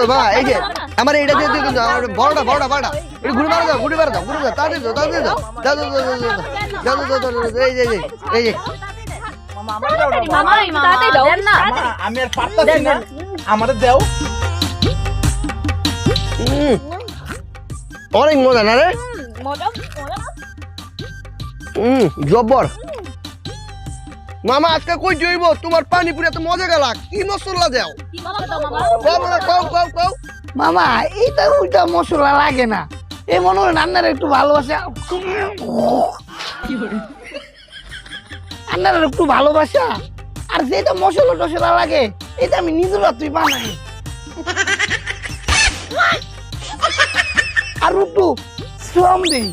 বাবা এই যে আমার এটা দিয়ে দিন বড়টা এটা ঘুরে মারা দাও তাড়াতাড়ি দাও এই যে এই যে আমি আর পারতাছি না আমারে দাও অনেক মজা না রে জব্বর মামা আজকে কই জইব তোমার পানিপুরি এত মজা গেল কি মশলা দাও কও মামা এইটা ওইটা মশলা লাগে না এই মনে হয় রান্নার একটু ভালোবাসা রান্নার একটু ভালোবাসা আর যেটা মশলা টশলা লাগে এটা আমি নিজের তুই বানাই আর একটু শ্রম দিই